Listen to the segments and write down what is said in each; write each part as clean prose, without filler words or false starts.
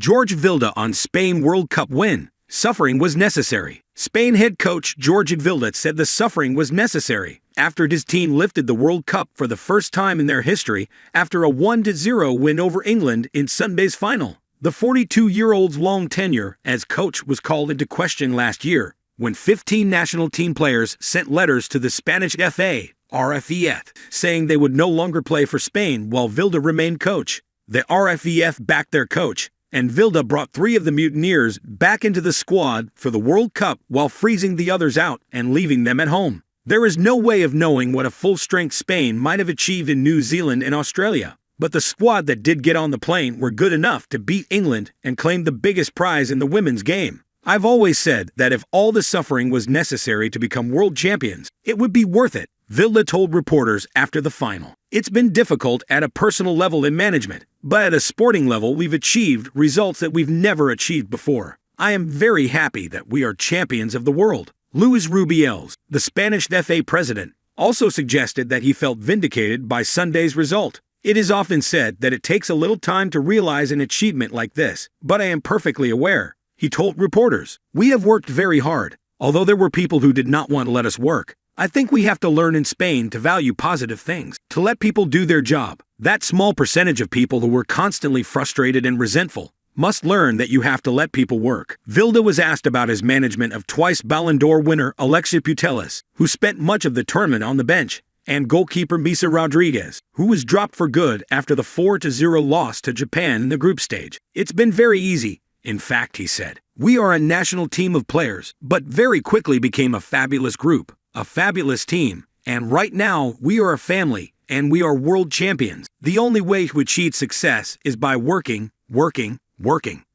Jorge Vilda on Spain World Cup win. Suffering was necessary. Spain head coach Jorge Vilda said the suffering was necessary after his team lifted the World Cup for the first time in their history after a 1-0 win over England in Sunday's final. The 42-year-old's long tenure as coach was called into question last year when 15 national team players sent letters to the Spanish FA, RFEF, saying they would no longer play for Spain while Vilda remained coach. The RFEF backed their coach, and Vilda brought 3 of the mutineers back into the squad for the World Cup while freezing the others out and leaving them at home. There is no way of knowing what a full-strength Spain might have achieved in New Zealand and Australia, but the squad that did get on the plane were good enough to beat England and claim the biggest prize in the women's game. I've always said that if all the suffering was necessary to become world champions, it would be worth it, Vilda told reporters after the final. It's been difficult at a personal level in management, but at a sporting level we've achieved results that we've never achieved before. I am very happy that we are champions of the world. Luis Rubiales, the Spanish FA president, also suggested that he felt vindicated by Sunday's result. It is often said that it takes a little time to realize an achievement like this, but I am perfectly aware, he told reporters. We have worked very hard, although there were people who did not want to let us work. I think we have to learn in Spain to value positive things, to let people do their job. That small percentage of people who were constantly frustrated and resentful must learn that you have to let people work. Vilda was asked about his management of twice Ballon d'Or winner Alexia Putellas, who spent much of the tournament on the bench, and goalkeeper Misa Rodriguez, who was dropped for good after the 4-0 loss to Japan in the group stage. It's been very easy. In fact, he said, we are a national team of players, but very quickly became a fabulous group, a fabulous team, and right now we are a family, and we are world champions. The only way to achieve success is by working.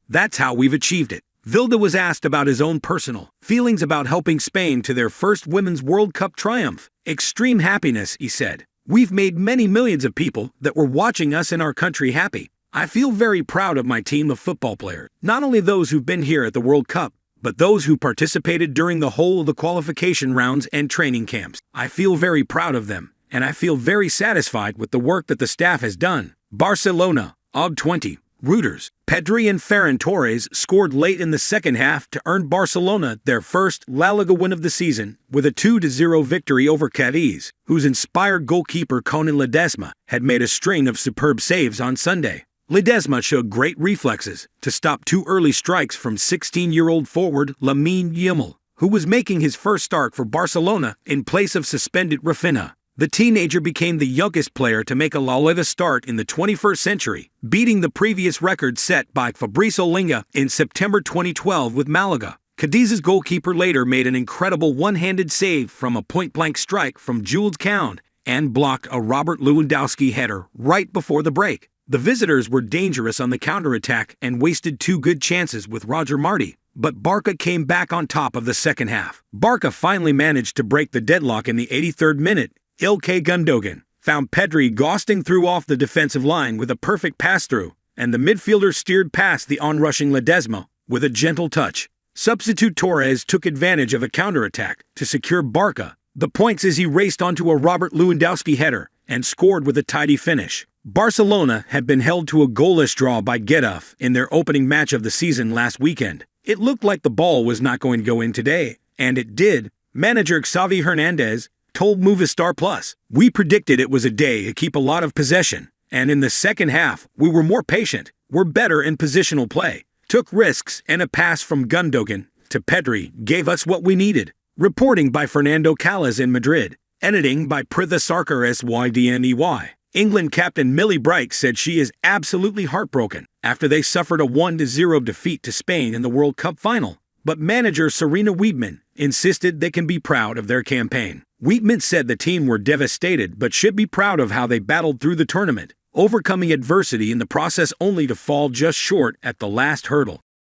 That's how we've achieved it. Vilda was asked about his own personal feelings about helping Spain to their first Women's World Cup triumph. Extreme happiness, he said. We've made many millions of people that were watching us in our country happy. I feel very proud of my team of football players, not only those who've been here at the World Cup, but those who participated during the whole of the qualification rounds and training camps. I feel very proud of them, and I feel very satisfied with the work that the staff has done. Barcelona, odd 20. Reuters. Pedri and Ferran Torres scored late in the second half to earn Barcelona their first La Liga win of the season with a 2-0 victory over Cadiz, whose inspired goalkeeper Conan Ledesma had made a string of superb saves on Sunday. Ledesma showed great reflexes to stop 2 early strikes from 16-year-old forward Lamine Yamal, who was making his first start for Barcelona in place of suspended Rafinha. The teenager became the youngest player to make a La Liga start in the 21st century, beating the previous record set by Fabrice Olinga in September 2012 with Malaga. Cadiz's goalkeeper later made an incredible one-handed save from a point-blank strike from Jules Kounde and blocked a Robert Lewandowski header right before the break. The visitors were dangerous on the counter-attack and wasted 2 good chances with Roger Marti, but Barca came back on top of the second half. Barca finally managed to break the deadlock in the 83rd minute. Ilkay Gundogan found Pedri ghosting through off the defensive line with a perfect pass-through, and the midfielder steered past the onrushing Ledesma with a gentle touch. Substitute Torres took advantage of a counterattack to secure Barca the points as he raced onto a Robert Lewandowski header and scored with a tidy finish. Barcelona had been held to a goalless draw by Getafe in their opening match of the season last weekend. It looked like the ball was not going to go in today, and it did. Manager Xavi Hernandez told Movistar Plus, we predicted it was a day to keep a lot of possession, and in the second half, we were more patient, were better in positional play, took risks, and a pass from Gundogan to Pedri gave us what we needed. Reporting by Fernando Callas in Madrid, editing by Pritha Sarkar Sydney. England captain Millie Bright said she is absolutely heartbroken after they suffered a 1-0 defeat to Spain in the World Cup final, but manager Serena Wiedmann insisted they can be proud of their campaign. Wiedmann said the team were devastated but should be proud of how they battled through the tournament, overcoming adversity in the process only to fall just short at the last hurdle.